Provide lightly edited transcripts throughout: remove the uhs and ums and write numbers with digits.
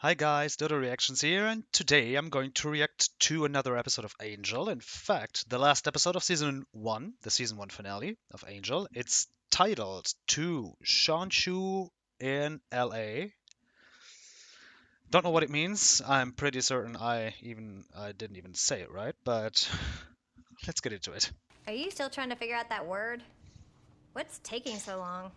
Hi guys, Dodo Reactions here, and today I'm going to react to another episode of Angel. In fact, the last episode of Season 1, the Season 1 finale of Angel. It's titled To Shanshu in LA. Don't know what it means. I'm pretty certain I didn't even say it right, but let's get into it. Are you still trying to figure out that word? What's taking so long?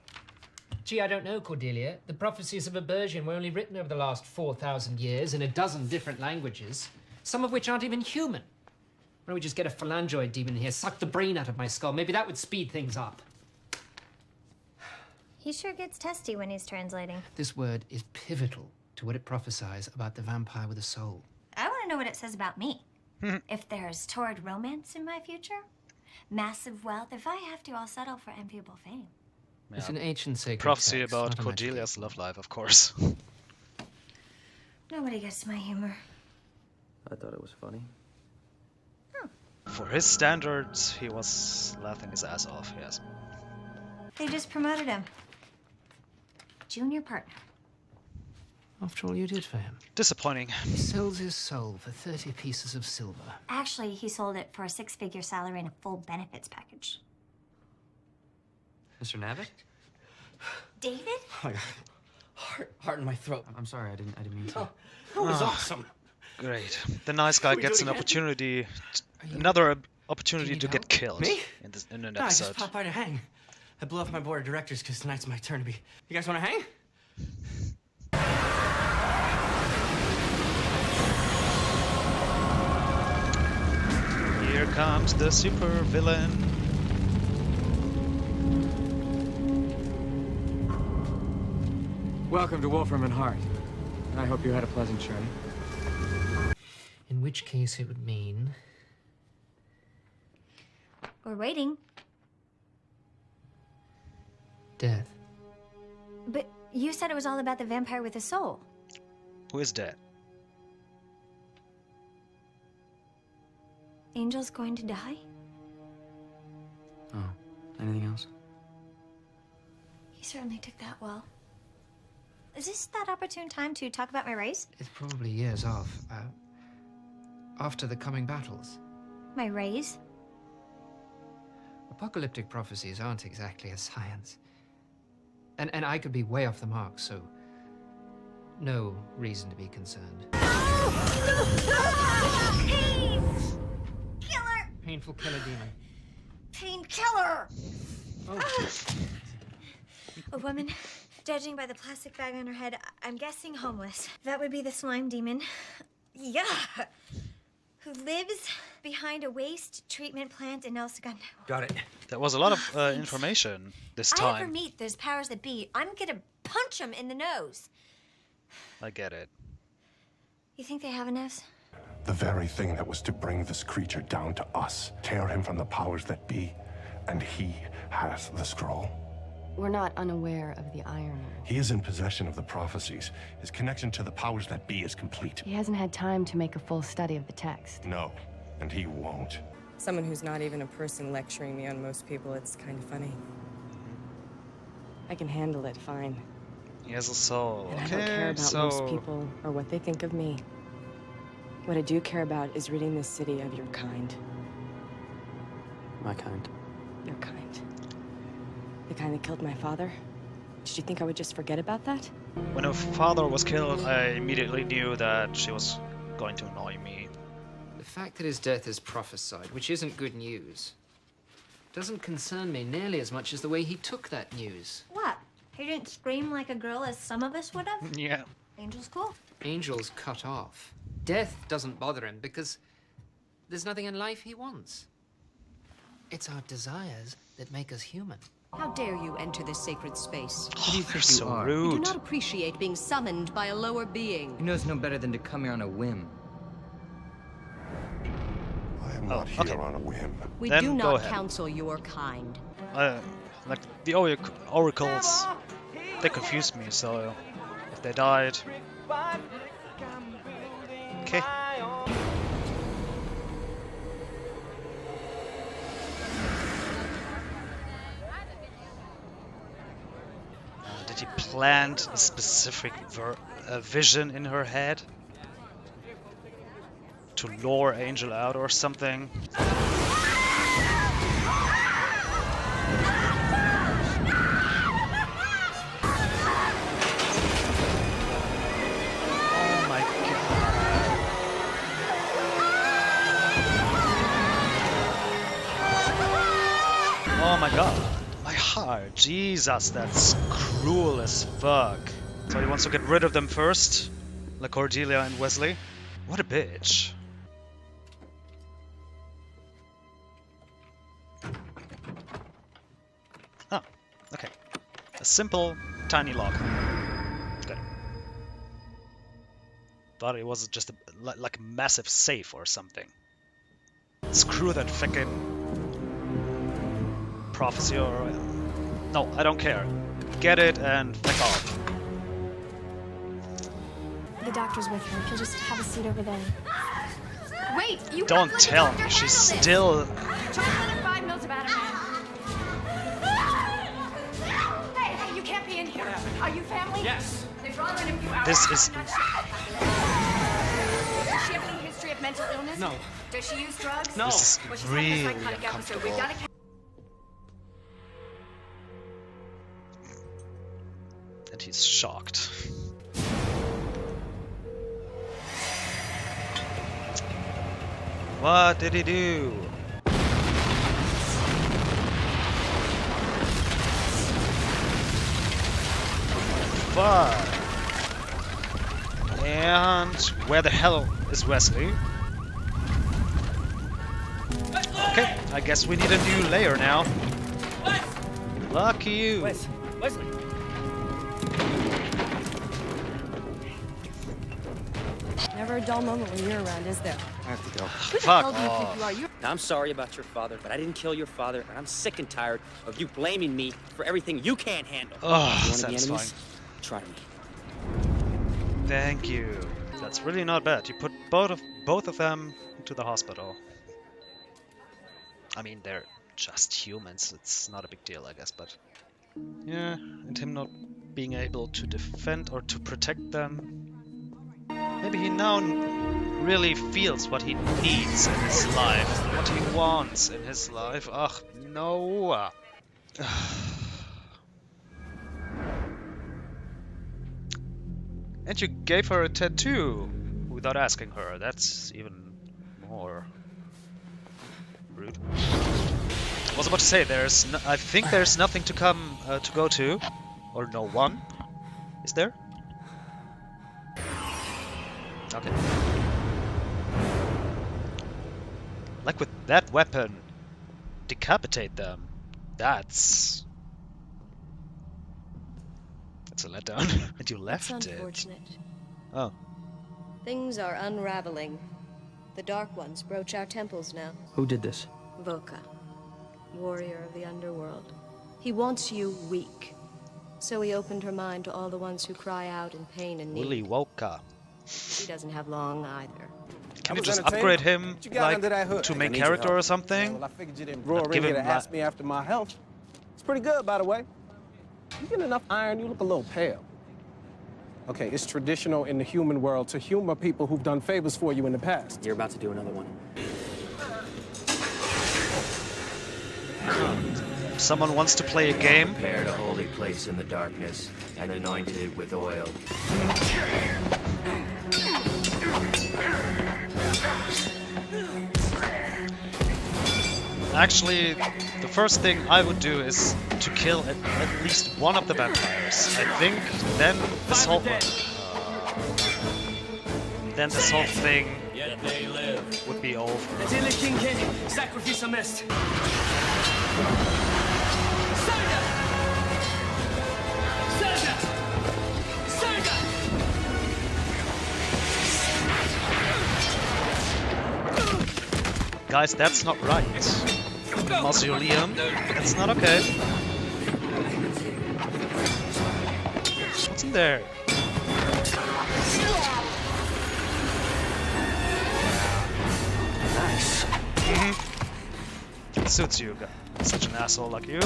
Gee, I don't know, Cordelia. The prophecies of Abersion were only written over the last 4,000 years in a dozen different languages, some of which aren't even human. Why don't we just get a phalangoid demon here, suck the brain out of my skull? Maybe that would speed things up. He sure gets testy when he's translating. This word is pivotal to what it prophesies about the vampire with a soul. I want to know what it says about me. If there's torrid romance in my future, massive wealth, if I have to, I'll settle for enviable fame. It's an ancient sacred Prophecy text, about not a Cordelia's magical love life, of course. Nobody gets my humor. I thought it was funny. For his standards, he was laughing his ass off, yes. They just promoted him. Junior partner. After all you did for him. Disappointing. He sells his soul for 30 pieces of silver. Actually, he sold it for a 6-figure salary and a full benefits package. Mr. Navick? David? Oh my God. Heart in my throat. I'm sorry, I didn't mean to. Oh, that was awesome. Great. The nice guy Can we do gets it an again? opportunity, another opportunity need to get help? killed Me? in an No, I just episode. popped by to hang. I blew off my board of directors because tonight's my turn to be. You guys want to hang? Here comes the super villain. Welcome to Wolfram and Hart. I hope you had a pleasant journey. In which case it would mean... We're waiting. death. But you said it was all about the vampire with a soul. Who is dead? Angel's going to die? Oh, anything else? He certainly took that well. Is this that opportune time to talk about my race? It's probably years off. After the coming battles. My raise? Apocalyptic prophecies aren't exactly a science. And I could be way off the mark, so no reason to be concerned. Pain! Killer! Painful killer demon. Painkiller! Oh, A woman, judging by the plastic bag on her head, I'm guessing homeless. That would be the slime demon. Yeah! Who lives behind a waste treatment plant in El Segundo. Got it. That was a lot of information this I ever time. meet those powers that be, I'm gonna punch them in the nose. I get it. You think they have a nose? The very thing that was to bring this creature down to us, tear him from the powers that be, and he has the scroll. We're not unaware of the Iron Lord. He is in possession of the prophecies. His connection to the powers that be is complete. He hasn't had time to make a full study of the text. No, and he won't. Someone who's not even a person lecturing me on most people, it's kind of funny. I can handle it fine. He has a soul. And I don't care Okay, about most so people or what they think of me. What I do care about is ridding this city of your kind. My kind. Your kind. The kind that killed my father. Did you think I would just forget about that? when her father was killed, I immediately knew that she was going to annoy me. the fact that his death is prophesied, which isn't good news, doesn't concern me nearly as much as the way he took that news. What? He didn't scream like a girl as some of us would have? Yeah. Angel's cool. Angel's cut off. Death doesn't bother him because there's nothing in life he wants. It's our desires that make us human. How dare you enter this sacred space? Oh, they're so You do rude. not appreciate being summoned by a lower being. He knows no better than to come here on a whim. I am not here okay. on a whim. We Then do go not ahead. counsel your kind. Like the oracles, they confused me. So if they died, okay. Did he plant a specific a vision in her head to lure Angel out or something. Oh my god. Oh my god. My heart. Jesus, that's cruel as fuck. So he wants to get rid of them first, like Cordelia and Wesley. What a bitch. Oh, okay. A simple, tiny lock. Good. Thought it was just like a massive safe or something. Screw that fucking prophecy or... No, I don't care. Get it and fuck off. The doctor's with her. He'll just have a seat over there. Wait, you Don't tell me she's still... Chocolate and 5 mils of Ativan. Hey, you can't be in here. Are you family? Yes. They brought her in a few hours. This is... Does she have any history of mental illness? No. Does she use drugs? No. This Well, is she's having a really psychotic episode. We've uncomfortable. got to... And he's shocked. What did he do? Fuck. And where the hell is Wesley? Okay, I guess we need a new layer now. Lucky you. Wesley. Never a dull moment when you're around, is there? I have to go. Fuck off. I'm sorry about your father, but I didn't kill your father, and I'm sick and tired of you blaming me for everything you can't handle. Oh, You want to be satisfying. enemies? Try me. Thank you. That's really not bad. You put both of them into the hospital. I mean, they're just humans. It's not a big deal, I guess, but... Yeah, and him not being able to defend or to protect them. Maybe he now really feels what he needs in his life, what he wants in his life. Ugh, no. And you gave her a tattoo without asking her. That's even more rude. I was about to say, I think there's nothing to come to go to, or no one. Is there? Okay. Like with that weapon, decapitate them. That's a letdown. And you left It's it. unfortunate. Oh. Things are unraveling. The Dark Ones broach our temples now. Who did this? Voka, warrior of the underworld. He wants you weak. So he opened her mind to all the ones who cry out in pain and need. Willy Wonka. She doesn't have long either. Can you just upgrade him like to main character or something? Well, I figured you didn't roar Not in give here him to ask me after my health. It's pretty good, by the way. You get enough iron, you look a little pale. Okay, it's traditional in the human world to humor people who've done favors for you in the past. You're about to do another one. Someone wants to play a game? Prepared a holy place in the darkness and anointed it with oil. Actually, the first thing I would do is to kill at least one of the vampires. I think then this whole thing would be over. Until the king can sacrifice a mist. Guys, that's not right. Mausoleum, that's not okay. What's in there? Nice. It suits you, such an asshole like you.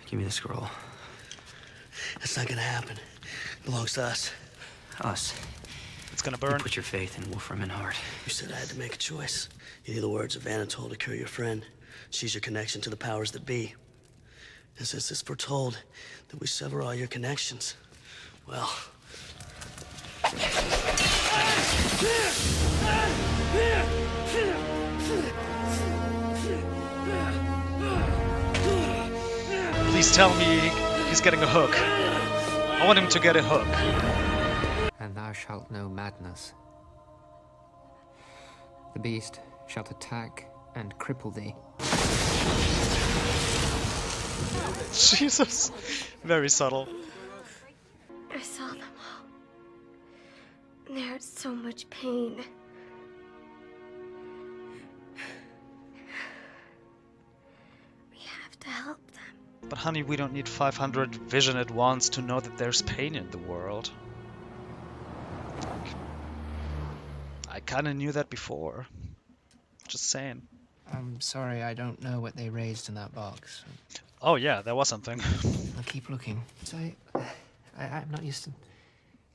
Give me the scroll. That's not gonna happen. Belongs to us. Us. It's gonna You burn. put your faith in Wolfram and Hart. You said I had to make a choice. Either the words of Anatole to cure your friend, seize your connection to the powers that be. And since it's foretold that we sever all your connections, well. Please tell me he's getting a hook. I want him to get a hook. And thou shalt know madness. The beast shall attack and cripple thee. Jesus. Very subtle. I saw them all. And they're in so much pain. We have to help them. But honey, we don't need 500 vision at once to know that there's pain in the world. I kinda knew that before. Just saying. I'm sorry, I don't know what they raised in that box. Oh yeah, there was something. I'll keep looking. So I'm not used to...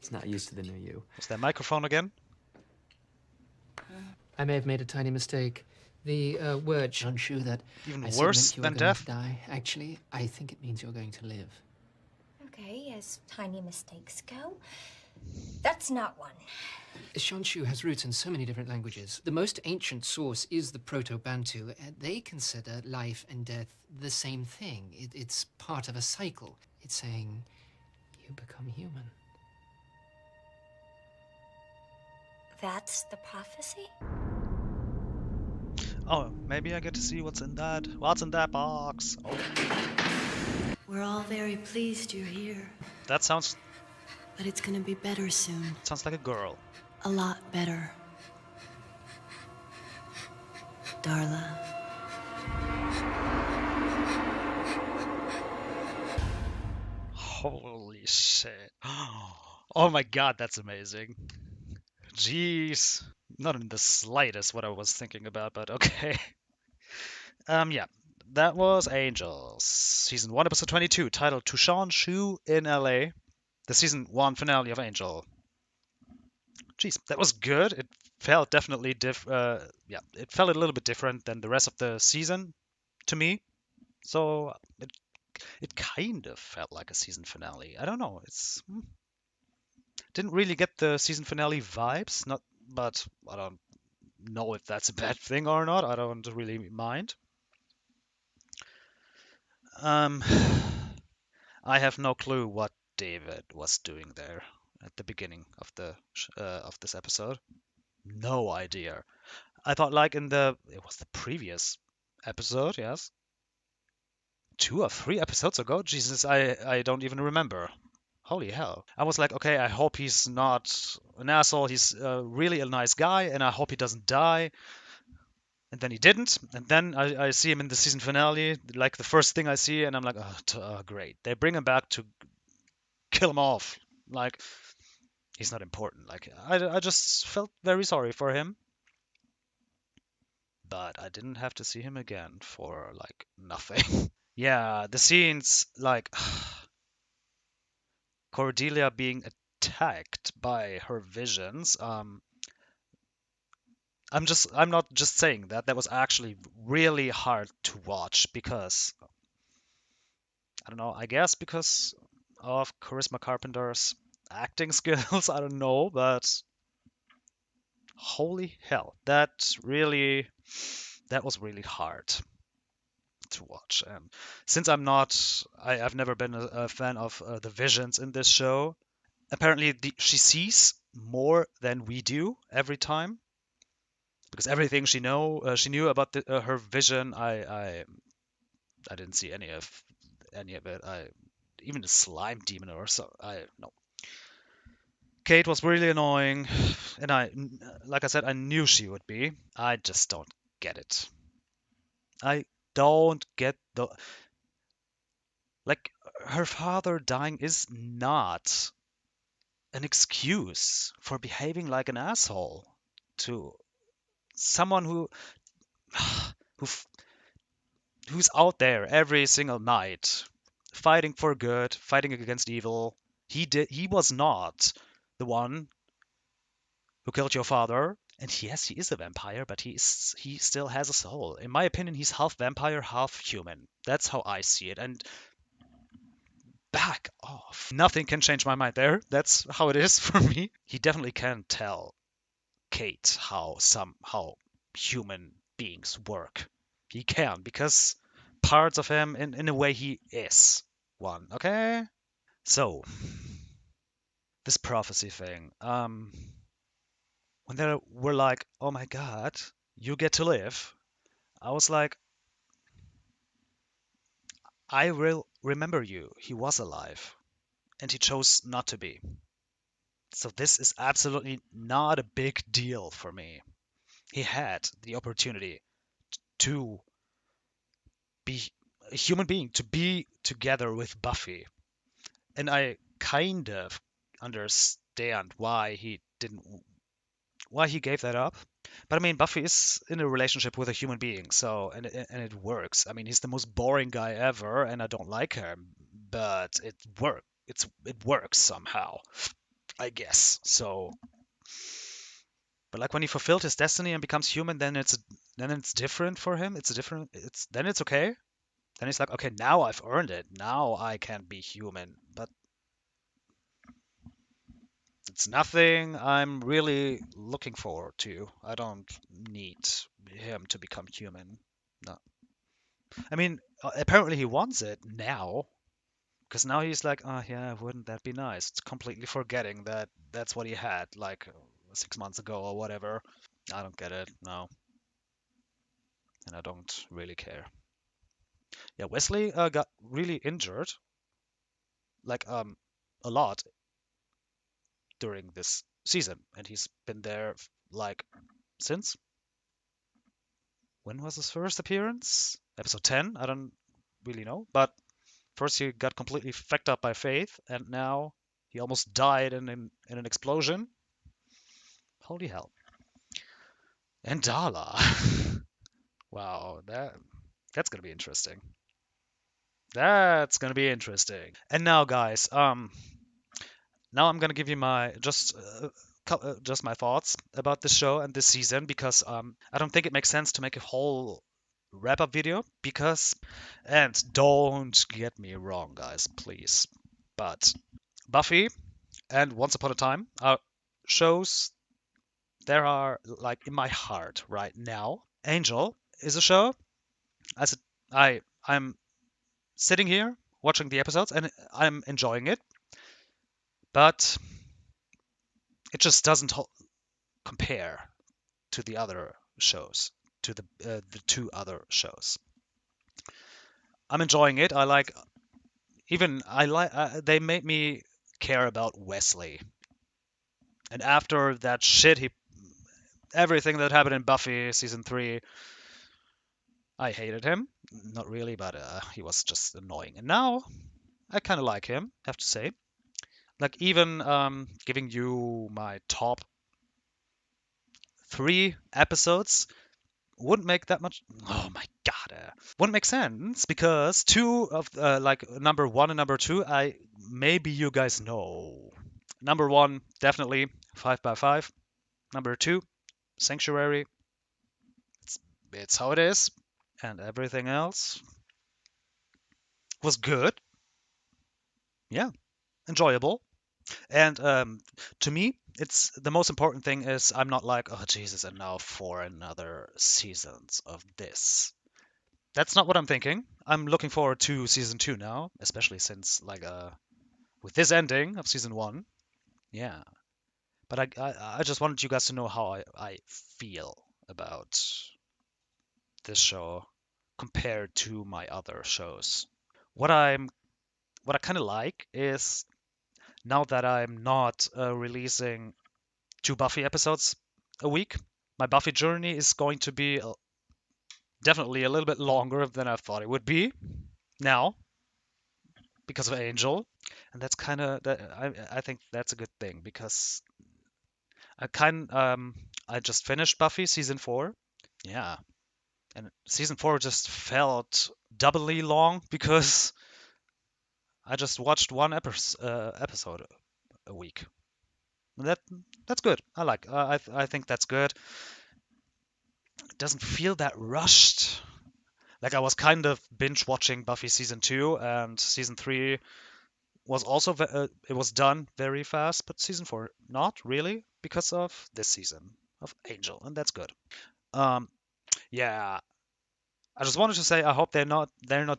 He's not used to the new you. Was that microphone again? I may have made a tiny mistake. The word Shanshu that Even I said worse meant you than were going death? to die. Actually, I think it means you're going to live. Okay, as tiny mistakes go. That's not one. Shanshu has roots in so many different languages. The most ancient source is the Proto-Bantu. They consider life and death the same thing. It's part of a cycle. It's saying, you become human. That's the prophecy? Oh, maybe I get to see what's in that box. Oh, We're all very pleased you're here, that sounds but it's gonna be better soon. like a girl. A lot better. Darla. Holy shit. Oh my god, that's amazing. Jeez. Not in the slightest what I was thinking about, but okay. Yeah. That was Angels. Season 1, episode 22, titled To Shanshu in LA. The season 1 finale of Angel. Jeez, that was good. It felt definitely it felt a little bit different than the rest of the season to me. So it kind of felt like a season finale. I don't know. Didn't really get the season finale vibes. But I don't know if that's a bad thing or not. I don't really mind. I have no clue what David was doing there at the beginning of this episode. No idea. I thought like it was the previous episode, yes. 2 or 3 episodes ago? Jesus, I don't even remember. Holy hell. I was like, okay, I hope he's not an asshole. He's really a nice guy, and I hope he doesn't die. And then he didn't. And then I see him in the season finale, like the first thing I see, and I'm like, oh, great. They bring him back to kill him off. Like, he's not important. Like, I just felt very sorry for him. But I didn't have to see him again for, like, nothing. Yeah, the scenes, like, Cordelia being attacked by her visions, I'm not just saying that. That was actually really hard to watch because I don't know, I guess because of Charisma Carpenter's acting skills, I don't know, but holy hell, that was really hard to watch. And since I've never been a fan of the visions in this show. Apparently, she sees more than we do every time, because everything she knew about her vision, I didn't see any of it. Even the slime demon or so. I no. Kate was really annoying, and like I said, I knew she would be. I just don't get it. I don't get her father dying is not an excuse for behaving like an asshole to someone who's out there every single night fighting for good, fighting against evil. He was not the one who killed your father. And yes, he is a vampire, but he still has a soul. In my opinion, he's half vampire, half human. That's how I see it. And back off. Nothing can change my mind there. That's how it is for me. He definitely can tell Kate how human beings work. He can, because parts of him, in a way, he is one. Okay? So, this prophecy thing. When they were like, oh my god, you get to live, I was like, I will remember you. He was alive, and he chose not to be. So this is absolutely not a big deal for me. He had the opportunity to be a human being, to be together with Buffy. And I kind of understand why he gave that up. But I mean, Buffy is in a relationship with a human being, so and it works. I mean, he's the most boring guy ever, and I don't like him, but it works somehow, I guess. So, but like when he fulfilled his destiny and becomes human, then it's different for him. It's okay. Then he's like, okay, now I've earned it. Now I can be human. But it's nothing I'm really looking forward to. I don't need him to become human. No. I mean, apparently he wants it now. Because now he's like, oh yeah, wouldn't that be nice? It's completely forgetting that that's what he had, like 6 months ago or whatever. I don't get it, no. And I don't really care. Yeah, Wesley got really injured, like a lot during this season, and he's been there like since. When was his first appearance? Episode 10? I don't really know, but first he got completely fucked up by Faith, and now he almost died in an explosion. Holy hell. And Darla. Wow, that's gonna be interesting. That's gonna be interesting. And now, guys, now I'm gonna give you my just my thoughts about this show and this season, because I don't think it makes sense to make a whole wrap up video, because, and don't get me wrong, guys, please, but Buffy and Once Upon a Time are shows that are like in my heart right now. Angel is a show as I'm sitting here watching the episodes and I'm enjoying it, but it just doesn't compare to the other shows, to the two other shows. I'm enjoying it. I like they made me care about Wesley. And after that shit, everything that happened in Buffy season 3, I hated him. Not really, but he was just annoying. And now I kind of like him, have to say. Like even giving you my top 3 episodes wouldn't make that much. Oh my god, wouldn't make sense, because two of like number 1 and number 2, I maybe you guys know. Number 1, definitely 5x5. Number 2, Sanctuary. It's how it is, and everything else was good. Yeah, enjoyable. And to me, it's the most important thing is I'm not like, oh Jesus, and now for another seasons of this. That's not what I'm thinking. I'm looking forward to season 2 now, especially since like with this ending of season 1. Yeah. But I just wanted you guys to know how I feel about this show compared to my other shows. What I'm what I kind of like is, now that I'm not releasing 2 Buffy episodes a week, my Buffy journey is going to be definitely a little bit longer than I thought it would be now, because of Angel, and that's kind of that. I think that's a good thing, because I just finished Buffy season 4. Yeah, and season 4 just felt doubly long because I just watched one episode a week. That's good. I think that's good. It doesn't feel that rushed. Like I was kind of binge watching Buffy season 2 and season 3 was also it was done very fast, but season 4 not really because of this season of Angel, and that's good. Um, yeah, I just wanted to say I hope they're not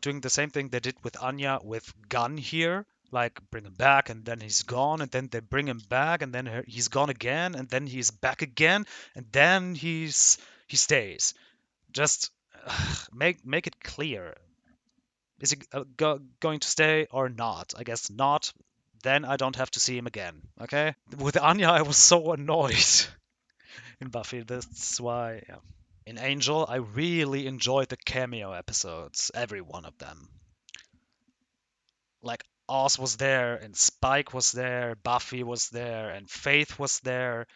doing the same thing they did with Anya with Gunn here, like bring him back and then he's gone and then they bring him back and then he's gone again and then he's back again and then he stays. Just make it clear. Is he going to stay or not? I guess not. Then I don't have to see him again. Okay. With Anya, I was so annoyed in Buffy. That's why. Yeah. In Angel, I really enjoyed the cameo episodes, every one of them. Like Oz was there, and Spike was there, Buffy was there, and Faith was there.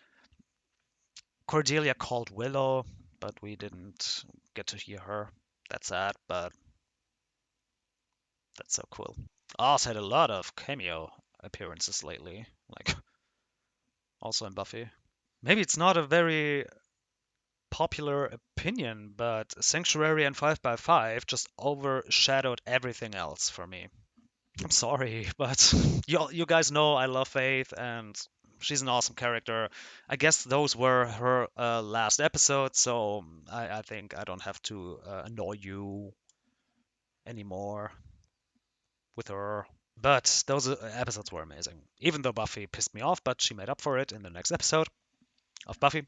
Cordelia called Willow, but we didn't get to hear her. That's sad, but that's so cool. Oz had a lot of cameo appearances lately, like also in Buffy. Maybe it's not a very popular opinion, but Sanctuary and 5 by 5 just overshadowed everything else for me. I'm sorry, but you guys know I love Faith and she's an awesome character. I guess those were her last episodes, so I think I don't have to annoy you anymore with her. But those episodes were amazing. Even though Buffy pissed me off, but she made up for it in the next episode of Buffy.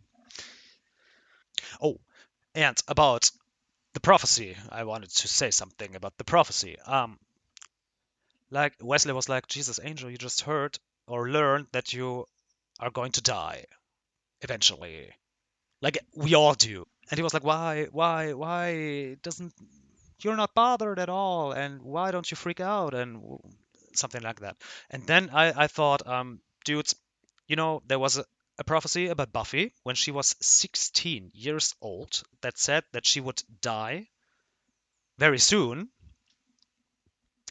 Oh, and about the prophecy, I wanted to say something about the prophecy. Like Wesley was like, Jesus, Angel, you just heard or learned that you are going to die eventually. Like we all do. And he was like, why doesn't you're not bothered at all, and why don't you freak out and something like that. And then I thought, dudes, there was a prophecy about Buffy when she was 16 years old that said that she would die very soon,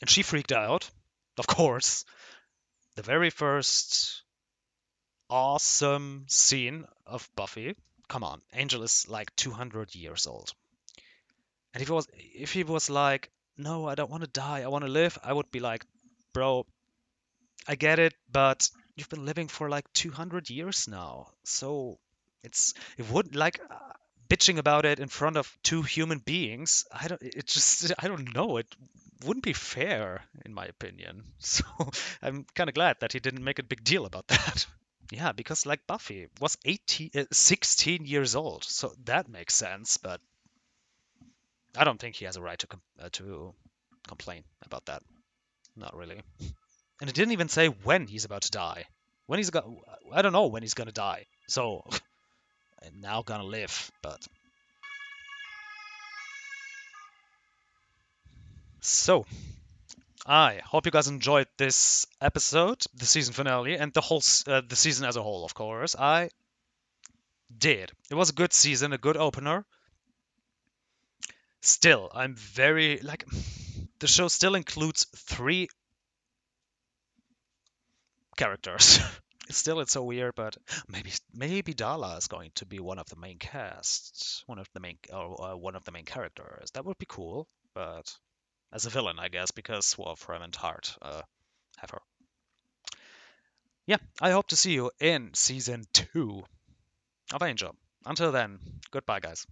and she freaked out. Of course, the very first awesome scene of Buffy. Come on, Angel is like 200 years old. And if he was like, no, I don't want to die, I want to live, I would be like, bro, I get it, but you've been living for like 200 years now. So it would like bitching about it in front of two human beings. I don't know. It wouldn't be fair in my opinion. So I'm kind of glad that he didn't make a big deal about that. Yeah, because like Buffy was 16 years old, so that makes sense. But I don't think he has a right to complain about that. Not really. And it didn't even say when he's about to die. I don't know when he's gonna die. So I'm now gonna live. But so I hope you guys enjoyed this episode, the season finale, and the season as a whole. Of course, I did. It was a good season, a good opener. Still, I'm very like the show still includes 3 characters. Still, it's so weird, but maybe Dala is going to be one of the main casts, one of the main characters. That would be cool, but as a villain, I guess, because Wolfram and Hart have her. Yeah, I hope to see you in season 2 of Angel. Until then, goodbye, guys.